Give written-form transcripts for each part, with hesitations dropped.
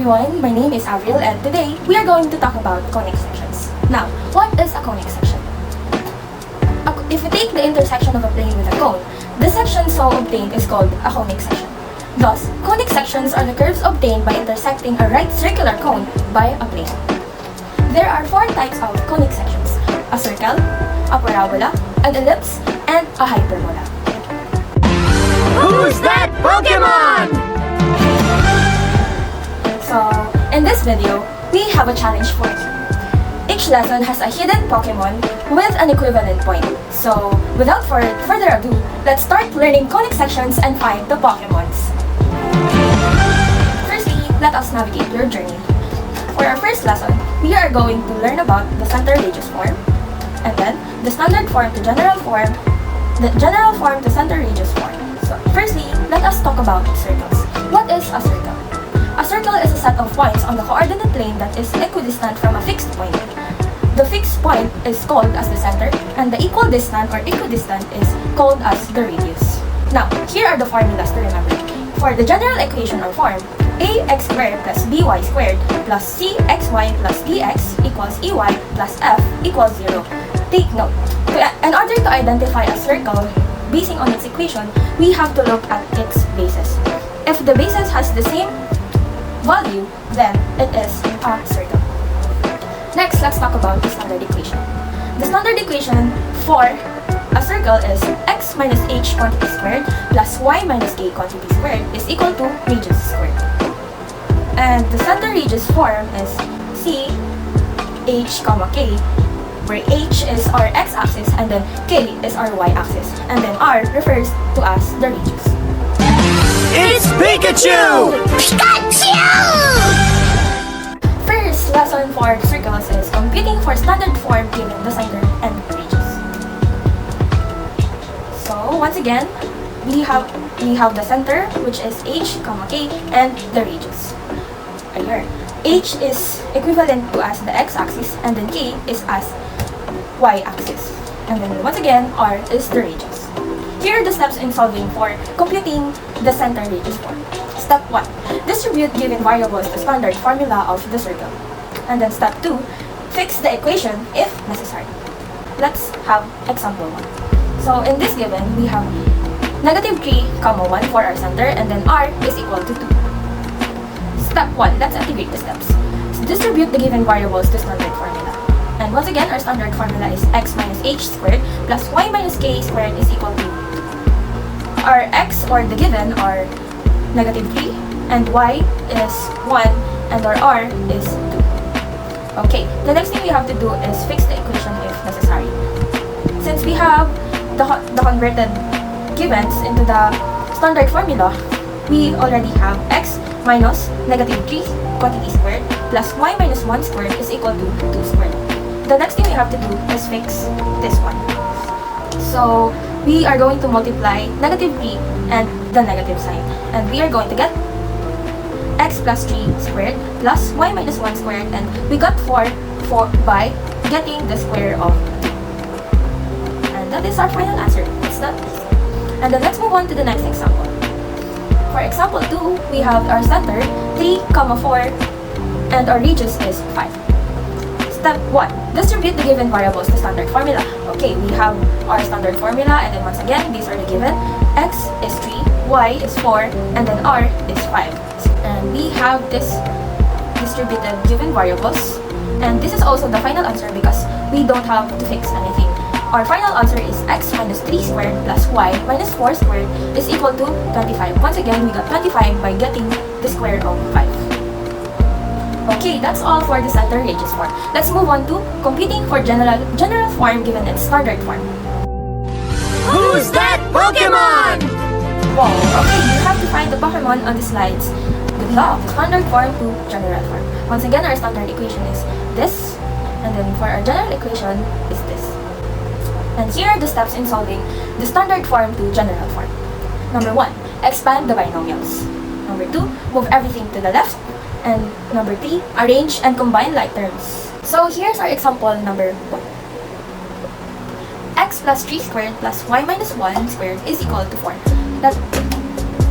everyone, my name is Avril and today we are going to talk about conic sections. Now, what is a conic section? If we take the intersection of a plane with a cone, the section so obtained is called a conic section. Thus, conic sections are the curves obtained by intersecting a right circular cone by a plane. There are four types of conic sections: a circle, a parabola, an ellipse, and a hyperbola. Who's that Pokemon? So, in this video, we have a challenge for you. Each lesson has a hidden Pokemon with an equivalent point. So, without further ado, let's start learning conic sections and find the Pokemons. Firstly, let us navigate your journey. For our first lesson, we are going to learn about the center radius form, and then the standard form to general form, the general form to center radius form. So, firstly, let us talk about circles. What is a circle? A circle is a set of points on the coordinate plane that is equidistant from a fixed point. The fixed point is called as the center, and the equidistant or equidistant is called as the radius. Now, here are the formulas to remember. For the general equation or form, ax squared plus by squared plus cxy plus dx equals ey plus f equals 0. Take note, in order to identify a circle basing on its equation, we have to look at its bases. If the basis has the same value, then it is a circle. Next, let's talk about the standard equation. The standard equation for a circle is x minus h quantity squared plus y minus k quantity squared is equal to radius squared. And the center radius form is c h comma k, where h is our x-axis and then k is our y-axis, and then r refers to as the radius. It's Pikachu! Pikachu! First lesson for circles is computing for standard form given the center and radius. So once again, we have the center, which is h comma k, and the radius. Here, h is equivalent to as the x-axis, and then k is as y-axis, and then once again r is the radius. Here are the steps in solving for computing the center radius form. Step 1. Distribute given variables to standard formula of the circle. And then step 2. Fix the equation if necessary. Let's have example 1. So in this given, we have negative 3, 1 for our center, and then r is equal to 2. Step 1. Let's activate the steps. So distribute the given variables to standard formula. And once again, our standard formula is x minus h squared plus y minus k squared is equal to our x or the given are negative 3 and y is 1 and our r is 2. Okay, the next thing we have to do is fix the equation if necessary. Since we have the converted givens into the standard formula, we already have x minus negative 3 quantity squared plus y minus 1 squared is equal to 2 squared. The next thing we have to do is fix this one. So we are going to multiply negative 3 and the negative sign, and we are going to get x plus 3 squared plus y minus 1 squared, and we got 4 by getting the square of 2. And that is our final answer. It's that easy. And then let's move on to the next example. For example 2, we have our center 3, 4, and our radius is 5. Step 1. Distribute the given variables to standard formula. Okay, we have our standard formula, and then once again, these are the given. X is 3, y is 4, and then r is 5. And we have this distributed given variables. And this is also the final answer because we don't have to fix anything. Our final answer is x minus 3 squared plus y minus 4 squared is equal to 25. Once again, we got 25 by getting the square of 5. Okay, that's all for the center radius form. Let's move on to computing for general form given its standard form. Who's that Pokemon? Wow, okay, you have to find the Pokemon on the slides. Good luck! Standard form to general form. Once again, our standard equation is this, and then for our general equation is this. And here are the steps in solving the standard form to general form. Number 1, expand the binomials. Number 2, move everything to the left. And number 3, arrange and combine like terms. So here's our example number 1. X plus 3 squared plus y minus 1 squared is equal to 4.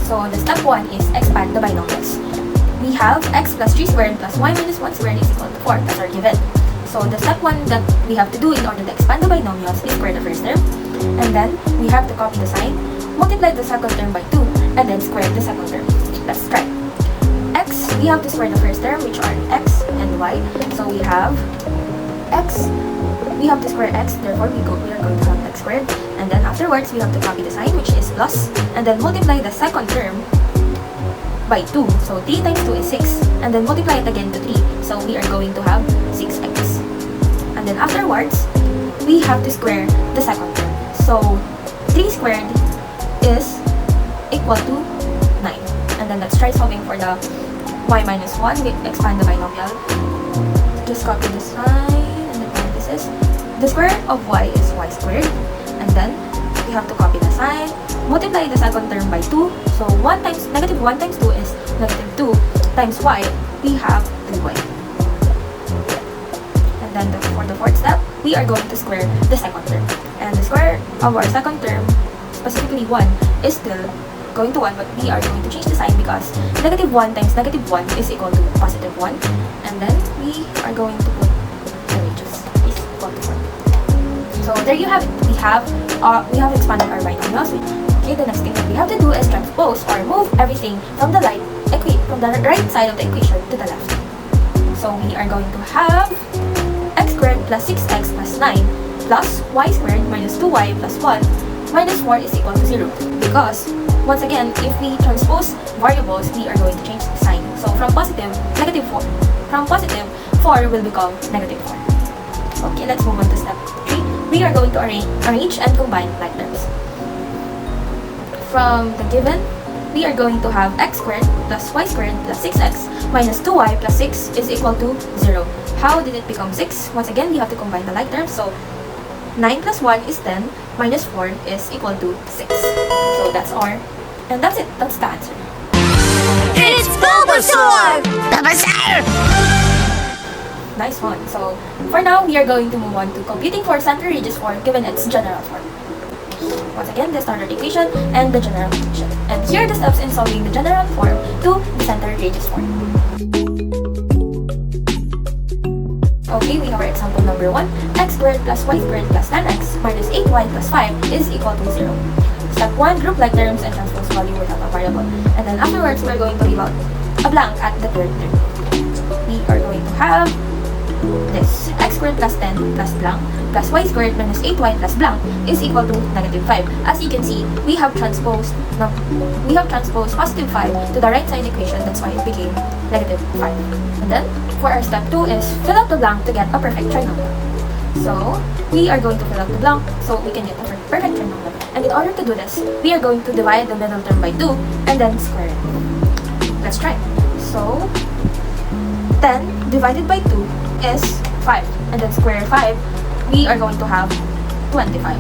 So the step 1 is expand the binomials. we have x plus 3 squared plus y minus 1 squared is equal to 4. That's our given. So the step 1 that we have to do in order to expand the binomials is square the first term. And then we have to copy the sign, multiply the second term by 2, and then square the second term. Let's try. X, we have to square the first term, which are x and y. So we have x, we have to square x, therefore we are going to have x squared. And then afterwards, we have to copy the sign, which is plus, and then multiply the second term by 2. So 3 times 2 is 6. And then multiply it again to 3. So we are going to have 6x. And then afterwards, we have to square the second term. So 3 squared is equal to 9. And then let's try solving for the y minus 1. We expand the binomial. Just copy the sign and then parenthesis. The square of y is y squared. And then we have to copy the sign. Multiply the second term by 2. So negative 1 times 2 is negative 2 times y. We have 2y. And then for the fourth step, we are going to square the second term. And the square of our second term, specifically 1, is still going to 1, but we are going to change the sign because negative 1 times negative 1 is equal to positive 1. And then we are going to put the radius is equal to 1. So there you have it. We have expanded our binomials. Okay, the next thing that we have to do is transpose or move everything from the right side of the equation to the left. So we are going to have x squared plus 6x plus 9 plus y squared minus 2y plus 1 minus 4 is equal to 0. Because, once again, if we transpose variables, we are going to change the sign. So from positive, negative 4. From positive, 4 will become negative 4. Okay, let's move on to step 3. We are going to arrange and combine like terms. From the given, we are going to have x squared plus y squared plus 6x minus 2y plus 6 is equal to 0. How did it become 6? Once again, we have to combine the like terms. So 9 plus 1 is 10, minus 4 is equal to 6. So that's and that's it. That's the answer. It's Bulbasaur! Bulbasaur! Nice one. So for now, we are going to move on to computing for center radius form given its general form. Once again, the standard equation and the general equation. And here are the steps in solving the general form to the center radius form. Okay, we have our example number 1. X squared plus y squared plus 10x minus 8y plus 5 is equal to 0. Step 1, group like terms and transpose value without a variable. And then afterwards, we are going to leave out a blank at the third term. We are going to have this x squared plus 10 plus blank plus y squared minus 8y plus blank is equal to negative 5. As you can see, we have transposed positive 5 to the right side equation. That's why it became negative 5. And then for our step 2 is fill out the blank to get a perfect trinomial. So we are going to fill out the blank so we can get a perfect trinomial. And in order to do this, we are going to divide the middle term by 2 and then square it. Let's try. So 10 divided by 2 is 5, and then square 5, we are going to have 25.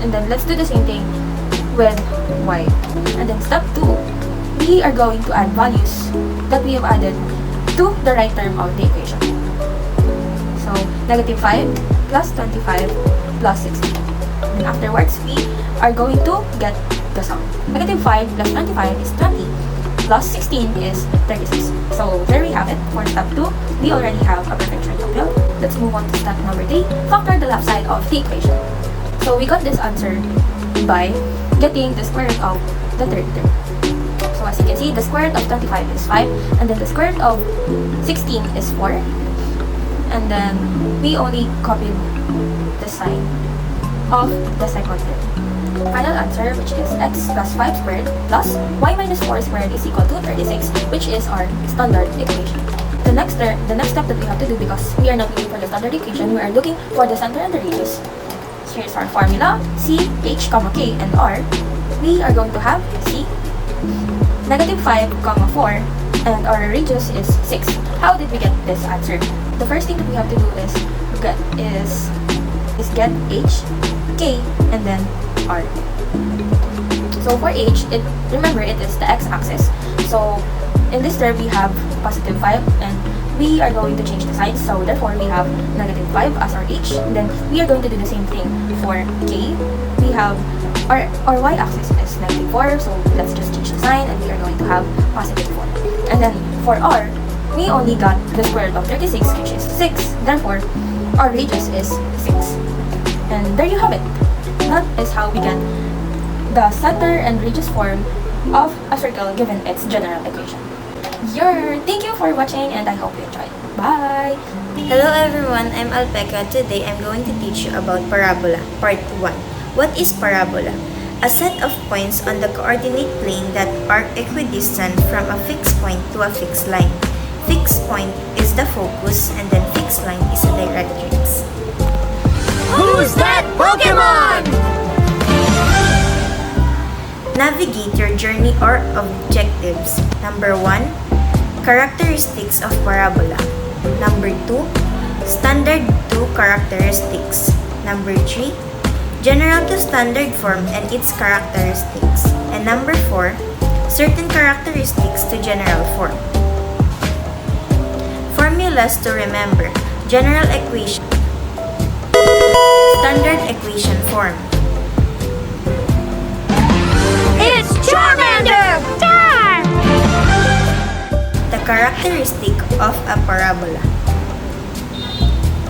And then let's do the same thing with y. And then step 2, we are going to add values that we have added to the right term of the equation. So negative 5 plus 25 plus 16. And afterwards, we are going to get the sum. Negative 5 plus 25 is 20. Plus 16 is 36. So there we have it. For step 2, we already have a perfect trinomial. Let's move on to step number 3. Factor the left side of the equation. So we got this answer by getting the square root of the third term. So as you can see, the square root of 25 is 5, and then the square root of 16 is 4. And then we only copied the sign of the second term. Final answer, which is x plus 5 squared plus y minus 4 squared is equal to 36, which is our standard equation. The next step that we have to do, because we are not looking for the standard equation, we are looking for the center and the radius. Here's our formula: C, H, K, and R. We are going to have C, negative 5, 4, and our radius is 6. How did we get this answer? The first thing that we have to do is get H, K, and then R. So for H, remember it is the x-axis. So in this term we have positive 5, and we are going to change the sign. So therefore we have negative 5 as our H. And then we are going to do the same thing for K. We have our y-axis is -4, so let's just change the sign and we are going to have +4. And then for r, we only got the square root of 36, which is 6. Therefore, our radius is 6. And there you have it. That is how we get the center and radius form of a circle given its general equation. Thank you for watching and I hope you enjoyed. Bye! Hello everyone, I'm Alpeka. Today I'm going to teach you about parabola, part 1. What is parabola? A set of points on the coordinate plane that are equidistant from a fixed point to a fixed line. Fixed point is the focus and then fixed line is the directrix. Who's that Pokemon? Navigate your journey or objectives. Number 1, characteristics of parabola. Number 2, standard to characteristics. Number 3, general to standard form and its characteristics. And number 4, certain characteristics to general form. Formulas to remember. General equation. Standard equation form. It's Charmander! The characteristic of a parabola.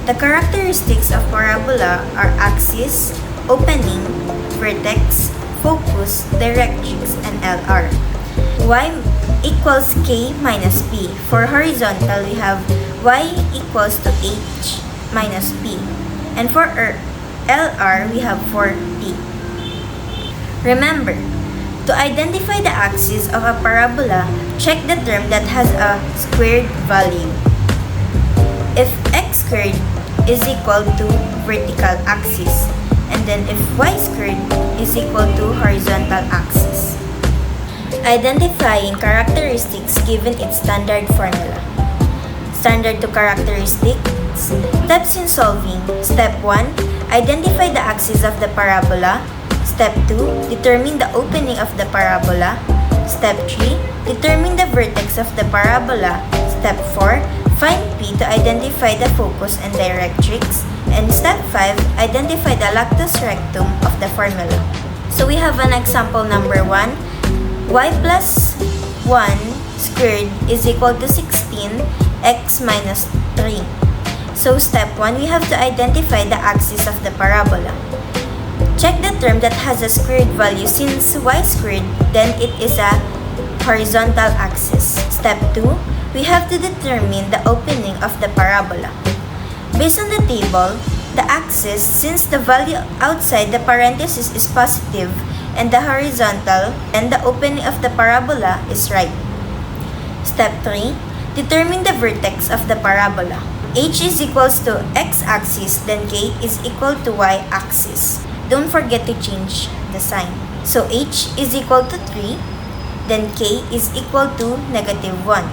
The characteristics of parabola are axis, opening, vertex, focus, directrix, and LR. Y equals K minus P. For horizontal, we have Y equals to H minus P. And for LR, we have 4P. Remember, to identify the axis of a parabola, check the term that has a squared value. If x squared is equal to vertical axis, and then if y squared is equal to horizontal axis. Identifying characteristics given its standard formula. Standard to characteristics. Steps in solving. Step 1, identify the axis of the parabola. Step 2, determine the opening of the parabola. Step 3, determine the vertex of the parabola. Step 4, find P to identify the focus and directrix. And step 5, identify the lactus rectum of the formula. So we have an example number 1. Y plus 1 squared is equal to 16, x minus 3. So step 1, we have to identify the axis of the parabola. Check the term that has a squared value. Since y squared, then it is a horizontal axis. Step 2, we have to determine the opening of the parabola. Based on the table, the axis, since the value outside the parenthesis is positive, and the horizontal and the opening of the parabola is right. Step 3, determine the vertex of the parabola. H is equals to x-axis, then k is equal to y-axis. Don't forget to change the sign. So h is equal to 3, then k is equal to -1.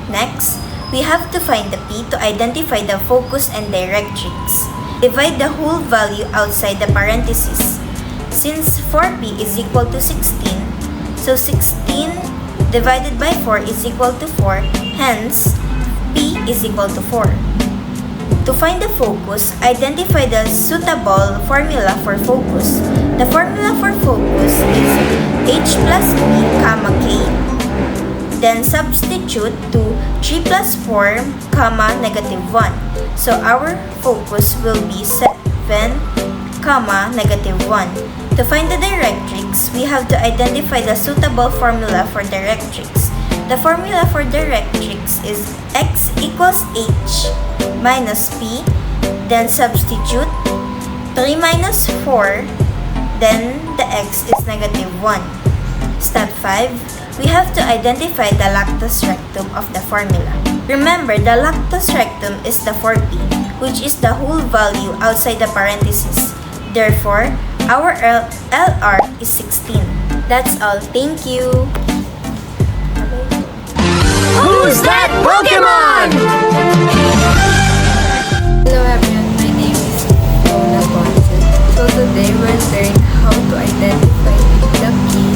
Next, we have to find the p to identify the focus and directrix. Divide the whole value outside the parenthesis. Since 4p is equal to 16, so 16 divided by 4 is equal to 4, hence p is equal to 4. To find the focus, identify the suitable formula for focus. The formula for focus is h plus p comma k. Then substitute to 3 plus 4 comma -1. So our focus will be 7 comma -1. To find the directrix, we have to identify the suitable formula for directrix. The formula for directrix is x equals h minus p, then substitute 3 minus 4, then the x is -1. Step 5, we have to identify the lactus rectum of the formula. Remember, the lactus rectum is the 4p, which is the whole value outside the parenthesis. Therefore, our LR is 16. That's all. Thank you! Who's that Pokemon? Hello everyone, my name is Fiona Bonson. So today we'll learn how to identify the key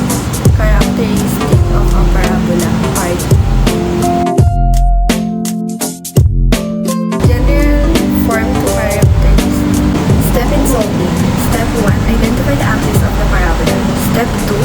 characteristic of a parabola part. General form to characteristics. Step in solving. Step 1, identify the axis of the parabola. Step 2,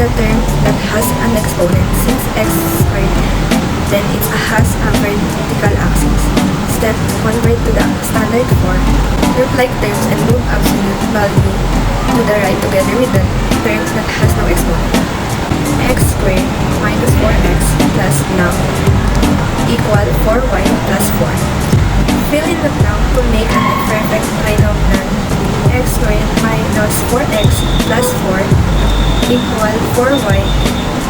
the term that has an exponent. Since x squared, then it has a vertical axis. Step, convert to the standard form. Group like terms and move absolute value to the right together with the terms that has no exponent. X squared minus 4x plus now equal 4y plus 4. Fill in the blank to make an imperfect trinomial. X squared minus 4x plus 4 equal 4y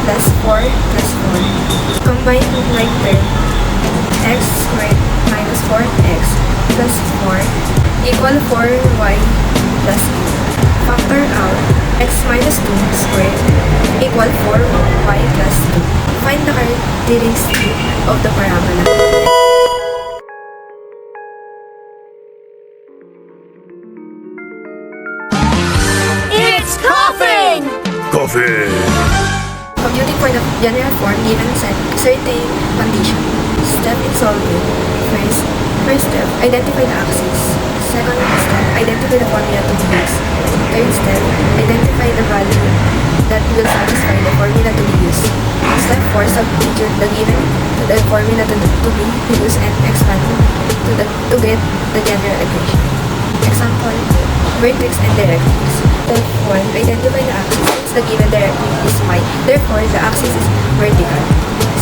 plus 4 plus 4. Combine like term. X squared minus 4x plus 4 equal 4y plus 2. Factor out x minus 2 squared equal 4y plus 2. Find the characteristic of the parabola. It's coughing! Coffee! Computing for the general form given certain condition. Step in solving. First step, identify the axis. Second step, identify the formula to be used. Third step, identify the value that will satisfy the formula to be used. Step 4, substitute the given to the formula to be used and expand to get the general equation. Example, vertex and directrix. Step 1, identify the axis. Since the given directrix is y, therefore the axis is vertical.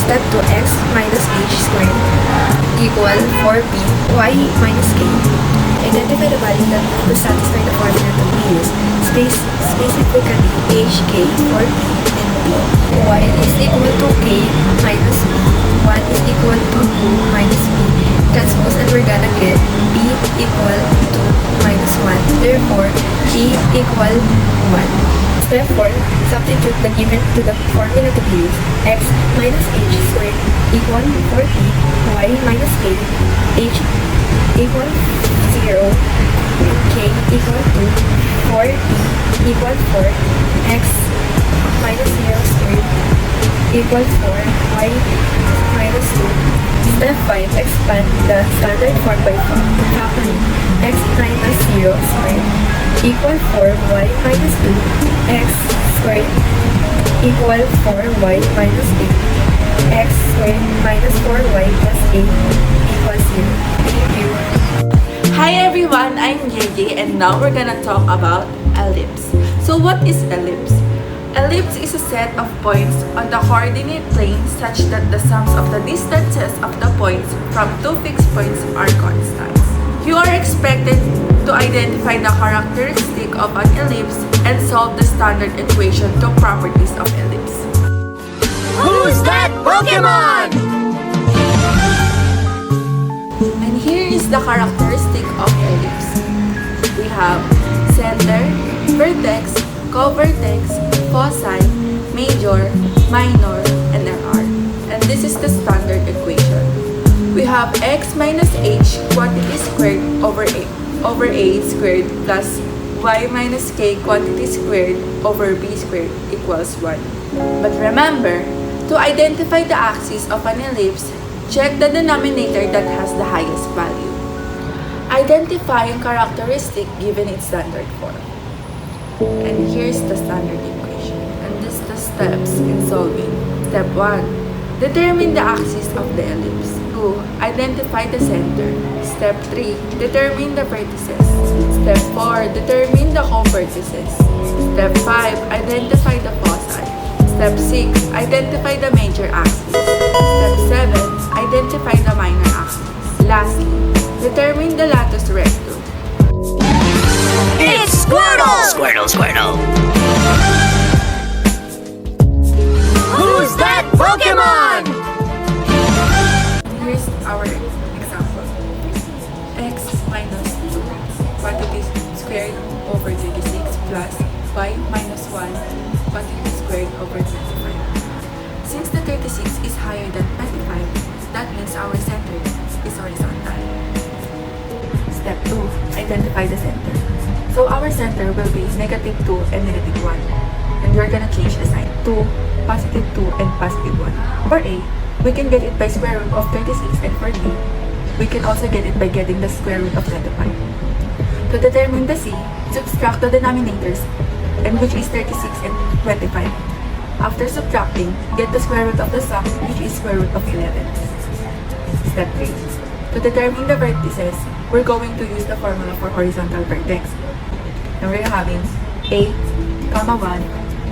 Step 2, x minus h squared equal 4b y minus k. Identify the value that will satisfy the formula to be used. Specifically h, k, 4p, and p. Y is equal to k minus p. 1 is equal to 2 minus p. Transpose and we're gonna get p equal to minus 1. Therefore, p equal 1. Step 4, substitute the given to the formula to be used. X minus h squared equal 4p, y minus k, h equal 0, and k equal to 4p equal 4, x minus 0 squared equals 4, y minus 2. Step 5, expand the standard form by factoring. X minus 0 squared equal 4y minus 2, x squared equal 4y minus 8, x squared minus 4y plus 8 equals 0. Thank you. Hi everyone, I'm JJ and now we're gonna talk about ellipse. So what is ellipse? Ellipse is a set of points on the coordinate plane such that the sums of the distances of the points from two fixed points are constants. You are expected to identify the characteristic of an ellipse and solve the standard equation to properties of ellipse. Who's that Pokemon? And here is the characteristic of ellipse. We have center, vertex, co-vertex, foci, major, minor, and there are. And this is the standard equation. We have x minus h quantity squared over a squared plus y minus k quantity squared over b squared equals 1. But remember, to identify the axis of an ellipse, check the denominator that has the highest value. Identifying characteristic given its standard form. And here's the standard equation. And this is the steps in solving. Step 1. Determine the axis of the ellipse. 2. Identify the center. Step 3. Determine the vertices. Step 4. Determine the co-vertices. Step 5. Identify the foci. Step 6. Identify the major axis. Step 7. Identify the minor axis. Lastly, determine the latus rectum. It's Squirtle! Squirtle, Squirtle! Who's that Pokemon? Here's our example. X minus 2 quantity squared over 36 plus y minus 1 quantity squared over 25. Since the 36 is higher than 25, that means our center is horizontal. Step 2. Identify the center. So our center will be negative 2 and negative 1. And we're gonna change the sign to positive 2 and positive 1. For A, we can get it by square root of 36, and for B, we can also get it by getting the square root of 25. To determine the C, subtract the denominators, and which is 36 and 25. After subtracting, get the square root of the sum, which is square root of 11. Step 3. To determine the vertices, we're going to use the formula for horizontal vertex. And we're having a, 1,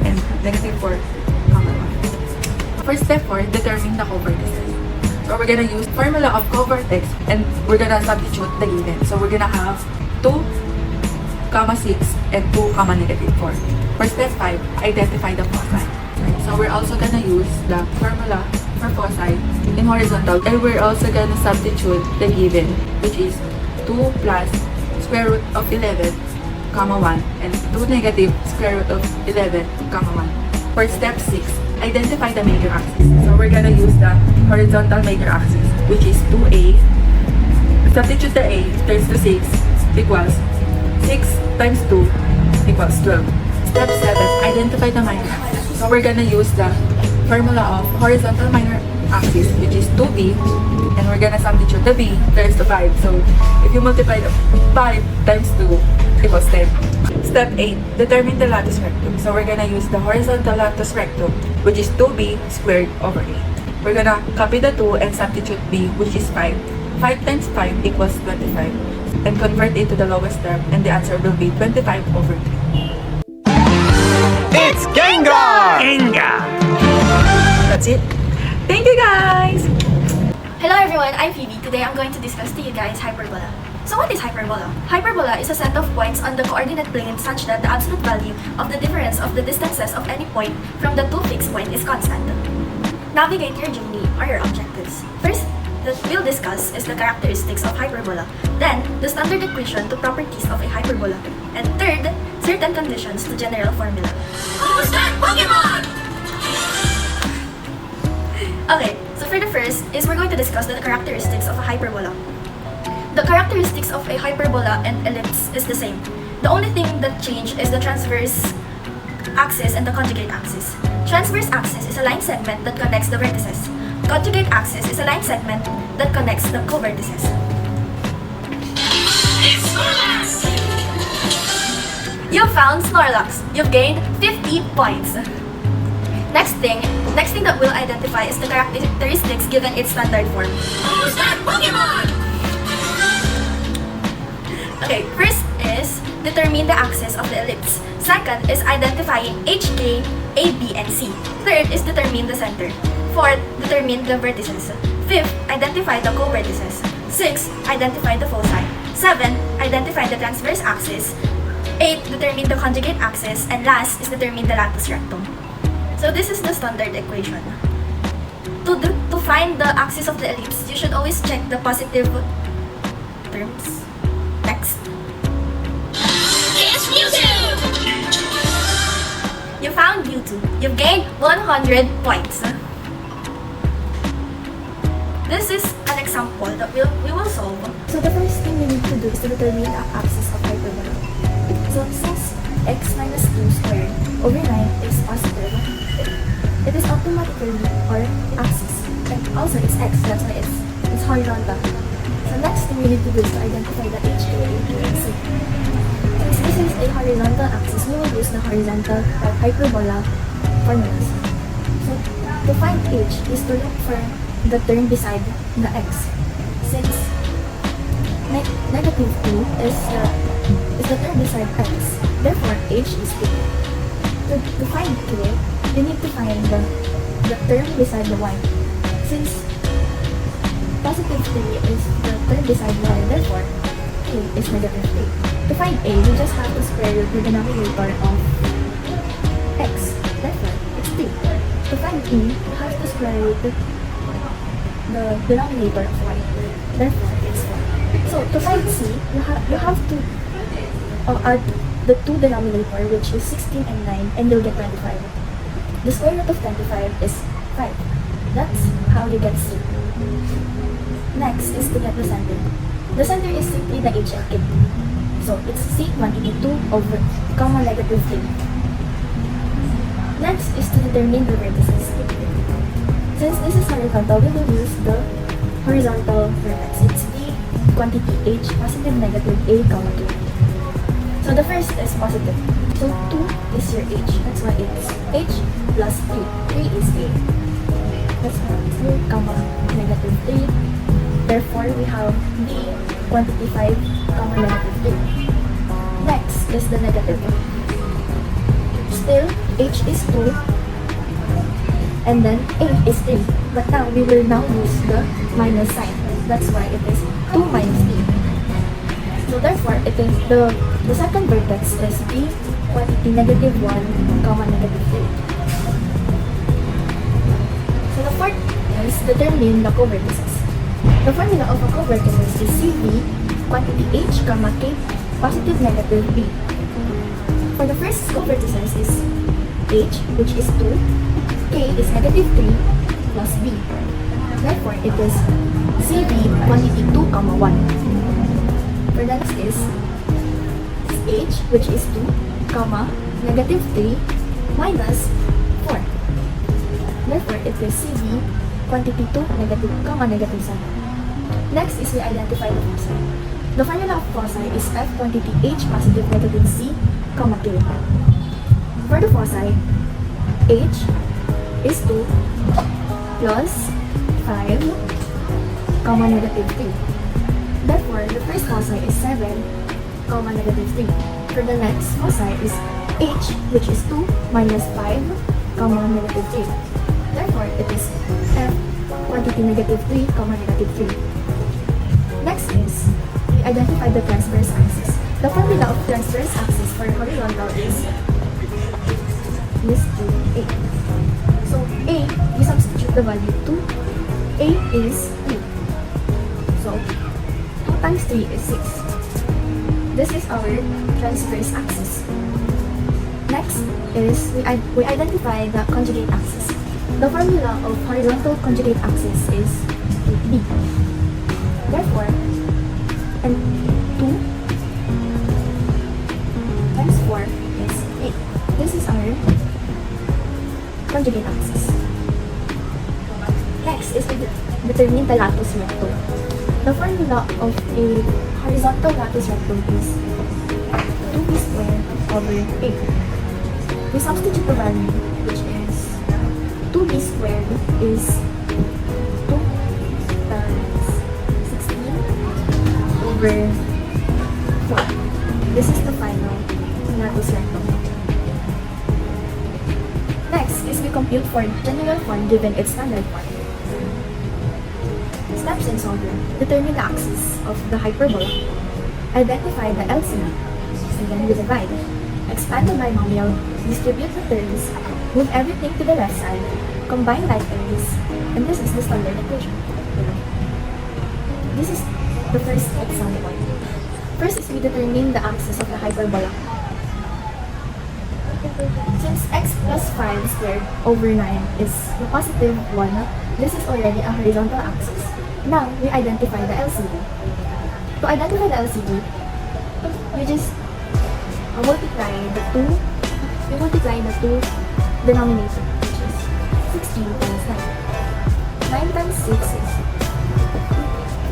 and negative 4, 1. For step 4, determine the covertices. So we're gonna use formula of covertex and we're gonna substitute the given. So we're gonna have 2, 6, and 2, negative 4. For step 5, identify the foci. So we're also gonna use the formula for foci in horizontal, and we're also gonna substitute the given, which is 2 plus square root of 11, 1, and 2 negative square root of 11, 1. For step 6, identify the major axis. So we're gonna use the horizontal major axis, which is 2a. Substitute the a, turns to 6, equals 6 times 2 equals 12. Step 7, identify the minor axis. So we're gonna use the formula of horizontal minor axis, which is 2b, and we're gonna substitute the b, turns to 5. So if you multiply the 5 times 2 equals 10. Step 8, determine the latus rectum. So we're gonna use the horizontal latus rectum, which is 2b squared over 8. We're gonna copy the 2 and substitute b, which is 5. 5 times 5 equals 25. And convert it to the lowest term, and the answer will be 25 over 3. It's Gengar! That's it. Thank you guys! Hello everyone, I'm Phoebe. Today I'm going to discuss to you guys hyperbola. So what is hyperbola? Hyperbola is a set of points on the coordinate plane such that the absolute value of the difference of the distances of any point from the two fixed points is constant. Navigate your journey or your objectives. First, that we'll discuss is the characteristics of hyperbola. Then, the standard equation to properties of a hyperbola. And third, certain conditions to general formula. Who's that Pokemon? Okay, so for the first is we're going to discuss the characteristics of a hyperbola. The characteristics of a hyperbola and ellipse is the same. The only thing that change is the transverse axis and the conjugate axis. Transverse axis is a line segment that connects the vertices. Conjugate axis is a line segment that connects the co-vertices. It's Snorlax! You found Snorlax. You've gained 50 points. Next thing that we'll identify is the characteristics given its standard form. Who's that Pokemon? Okay, first is determine the axis of the ellipse. Second is identifying HK, A, B, and C. Third is determine the center. Fourth, determine the vertices. Fifth, identify the co-vertices. Sixth, identify the foci. Seventh, identify the transverse axis. Eighth, determine the conjugate axis. And last is determine the latus rectum. So this is the standard equation. To find the axis of the ellipse, you should always check the positive terms. Next. It's Mewtwo! You found Mewtwo. You've gained 100 points. This is an example that we will solve. So the first thing we need to do is to determine the axis of hyperbola. So since x minus 2 squared over 9 is positive, it is automatically our axis. And also it's x, that's why it's horizontal. So next thing we need to do is to identify the h, k, a, b, and c. Since this is a horizontal axis, we will use the horizontal hyperbola formulas. So to find h is to look for the term beside the x. Since negative 2 is the term beside x, therefore h is 2. To find k, we need to find the term beside the y. Since positive 3 is the term beside y, therefore k is negative 3. To find a, we just have to square root the denominator of x, therefore it's 3. To find e, we have to square root the denominator of y, therefore it's 4. So to find c, you have to add the two denominator, which is 16 and 9, and you'll get 25. The square root of 25 is 5. That's how you get c. Next is to get the center. The center is simply the h and k. So it's c quantity 2 over comma negative 3. Next is to determine the vertices. Since this is horizontal, we will use the horizontal vertex. It's the quantity h, positive, negative, a, comma 2. So So the first is positive. So 2 is your h. That's why it's h plus 3. 3 is a. That's 2 comma negative 3. Therefore, we have b quantity 5 comma negative 3. Next is the negative. Still, h is 2 and then a is 3. But now, we will now use the minus sign. That's why it is 2 minus b. So therefore, it is the second vertex is b quantity negative 1 comma negative 3. So the fourth is determine the covertices. The formula of a covertices is CV quantity h comma k positive negative b. For the first covertices is h, which is 2, k is negative 3 plus b. Therefore, it is CV quantity 2 comma 1. For the next is h, which is 2 comma negative 3 minus 4. Therefore, it is CV quantity 2 negative comma negative 7. Next is we identify the foci. The formula of foci is f quantity h positive negative c comma k. For the foci, h is 2 plus 5 comma negative 3. Therefore, the first foci is 7 comma negative 3. For the next foci is h, which is 2 minus 5 comma negative 3. Therefore, it is f quantity negative 3 comma negative 3. Next is we identify the transverse axis. The formula of transverse axis for horizontal is 2a. So a, we substitute the value 2. A is 3. So 2 times 3 is 6. This is our transverse axis. Next is we identify the conjugate axis. The formula of horizontal conjugate axis is b. Therefore, and 2 times 4 is 8. This is our conjugate axis. Next is we determine the latus rectum. The formula of a horizontal latus rectum is 2b squared over 8. We substitute the value, which is 2b squared is 2 times 16 over 4. This is the final latus rectum. Next is we compute for general form given its standard form. Steps in solver. Determine the axis of the hyperbola. Identify the LCD. And then we divide. Expand the binomial. Distribute the terms. Move everything to the left side. Combine like this. And this is the standard equation. This is the first example. First is we determine the axis of the hyperbola. Since x plus 5 squared over 9 is the positive 1, this is already a horizontal axis. Now, we identify the LCD. To identify the LCD, we just multiply the two denominator, which is 16 times 9. 9 times 6 is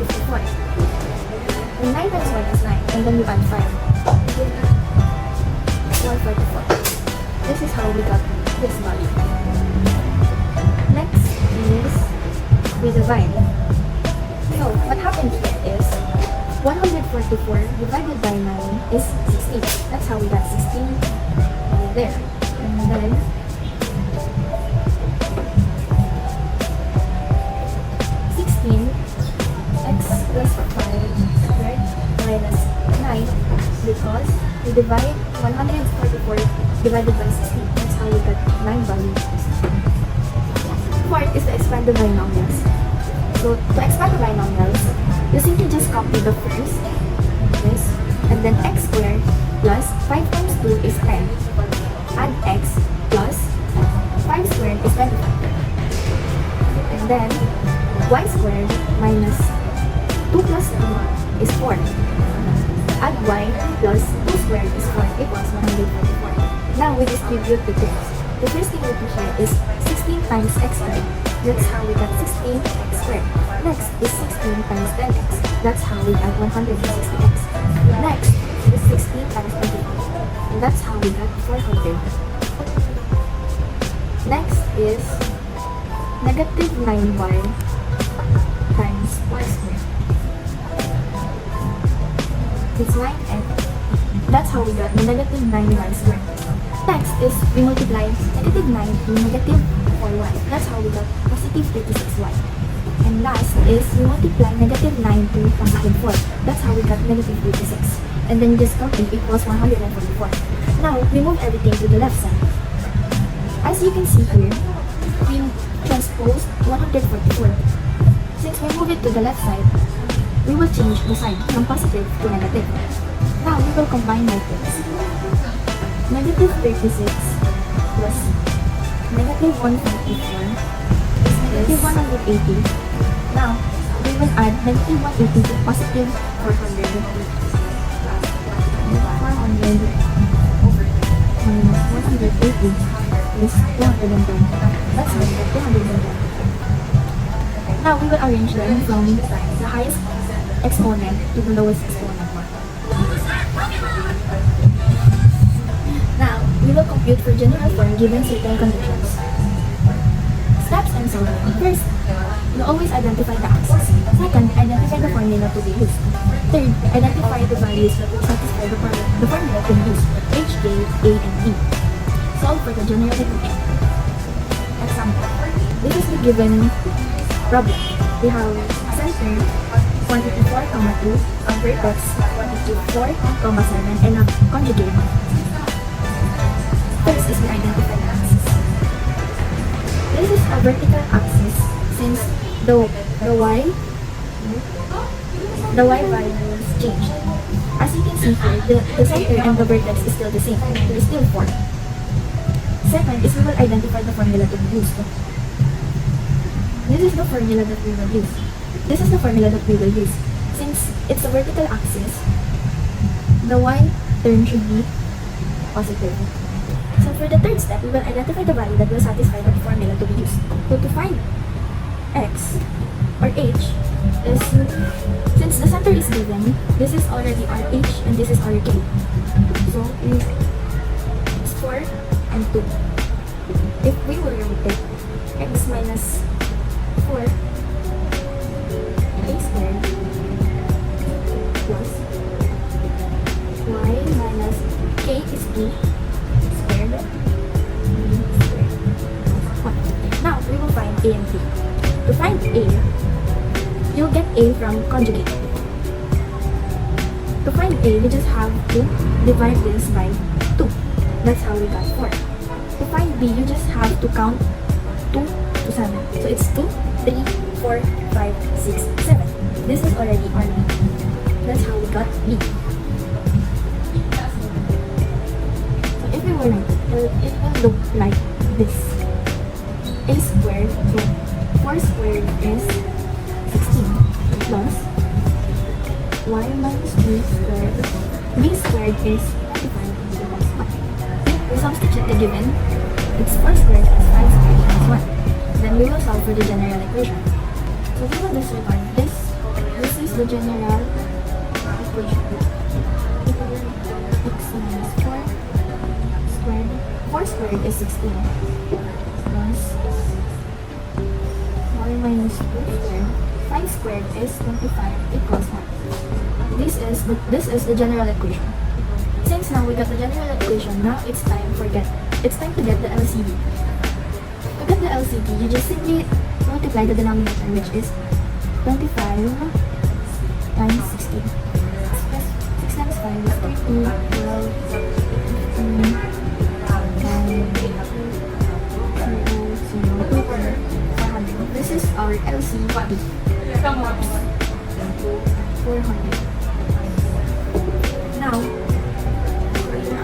54. And 9 times 1 is 9, and then you add 5. 144. This is how we got this value. Next is we divide. So what happened here is 144 divided by 9 is 16. That's how we got 16 over there. And then 16 x plus 5 squared minus 9 because we divide 144 divided by 16. That's how we got 9 values. Fourth is to expand the binomials. So to expand the binomials, you simply just copy the first, this, and then x squared plus 5 times 2 is 10. Add x plus 5 squared is 25. And then y squared minus 2 plus 2 is 4. Add y plus 2 squared is 4 equals 144. Now we distribute the terms. The first thing we do here is 16 times x squared. That's how we got 16x squared. Next is 16 times 10x. That's how we got 160x. Next is 16 times 24. And that's how we got 400. Next is negative 9y times y squared. It's 9x. That's how we got the negative 9y squared. Next is we multiply negative 9 to negative 4y. That's how we got positive 36y. And last is we multiply negative 9 to positive 4. That's how we got negative 36. And then just calculate equals 144. Now, we move everything to the left side. As you can see here, we transposed 144. Since we move it to the left side, we will change the sign from positive to negative. Now, we will combine my things. Negative 36 plus negative 154 is negative 180. Now, we will add negative 180 to positive 400. 400 over minus 180 is 210. That's how we get 210. Now, we will arrange them from the highest exponent to the lowest exponent. Now, we will compute for general form given certain conditions. Steps and solving. First, you always identify the axis. Second, identify the formula to be used. Third, identify the values that will satisfy the formula to be used. H, K, A, and B. Solve for the general equation. Example. This is the given problem. We have center quantity 4, 2, a vertex quantity 4, 7, and a conjugate. First is we identify the axis. This is a vertical axis since the y value is changed. As you can see here, the center and the vertex is still the same. There is still 4. Second is we will identify the formula to be used. This is the formula that we will use. This is the formula that we will use. Since it's a vertical axis, the y term should be positive. So for the third step, we will identify the value that will satisfy the formula to be used. So to find x or h is, since the center is given, this is already our h and this is our k. So it's 4 and 2. If we will take x minus 4 a squared plus y minus k is b squared b squared. Now we will find a and b. To find a, you'll get a from conjugate. To find a, we just have to divide this by 2. That's how we got 4. To find b, you just have to count 2 to 7. So it's 2, 3, 4, 5, 6, 7. This is already our b. That's how we got b. So if we were it will look like this. A squared, so 4 squared is 16 plus y minus 3 squared, b squared is 25 plus 1. We substitute the given. It's 4 squared plus 5 squared plus 1. Then we will solve for the general equation. So we will disregard this. This is the general equation. X minus 4 squared. 4 squared is 16 plus y minus 2 squared. 5 squared is 25 equals 1. This is the general equation. Since now we got the general equation, now it's time to get the LCD. To get the LCD, you just simply multiply the denominator, which is 25 times 16. 6 times 5 is 32, 12, 15, 400. This is our LCD. 400. Now,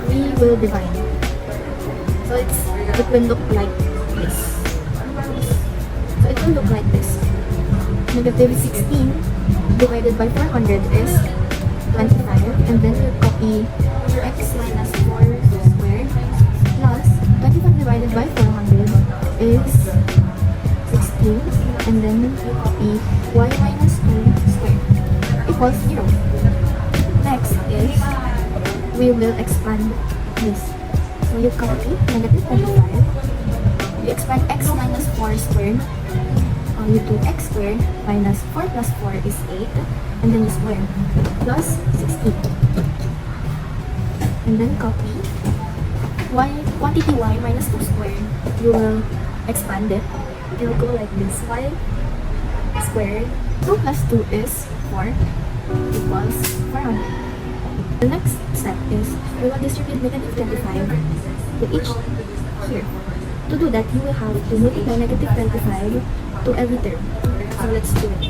we will divide. So it will look like this. So it will look like this. Negative 16 divided by 400 is 25. And then you copy x minus 4 squared plus 25 divided by 400 is 16. And then you copy y minus 2 squared equals 0. Next is we will expand this. So you copy negative 25. You expand x minus 4 squared. You do x squared minus 4 plus 4 is 8. And then you square. Plus 16. And then copy quantity y minus 2 squared. You will expand it. It will go like this. Y squared 2 plus 2 is 4 equals 400. The next step is we will distribute negative 25 to each here. To do that, you will have to multiply negative 25 to every term. So let's do it.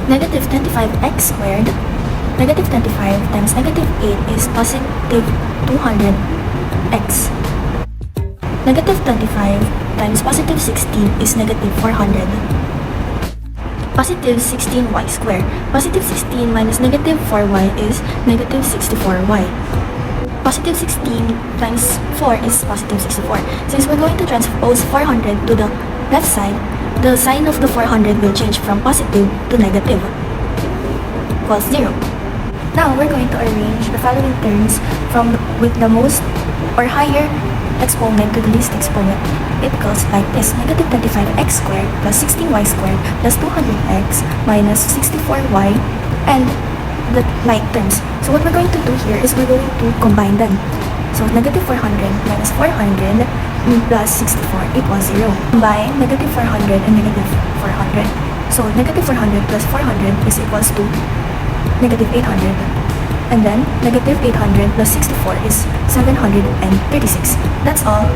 Negative 25x squared. Negative 25 times negative 8 is positive 200x. Negative 25 times positive 16 is negative 400. Positive 16y squared. Positive 16 minus negative 4y is negative 64y. Positive 16 times 4 is positive 64. Since we're going to transpose 400 to the left side, the sign of the 400 will change from positive to negative, equals 0. Now we're going to arrange the following terms with the most or higher exponent to the least exponent. It goes like this: negative 25x squared plus 16y squared plus 200x minus 64y, and the like terms. So what we're going to do here is we're going to combine them. So negative 400 minus 400 plus 64 equals 0. Combine negative 400 and negative 400. So negative 400 plus 400 is equals to negative 800. And then negative 800 plus 64 is 736. That's all.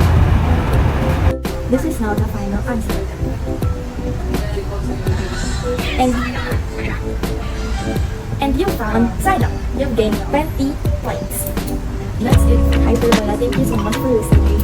This is now the final answer. And you found side up. You've gained 20 points. That's it. Hi, Thank you so much for listening.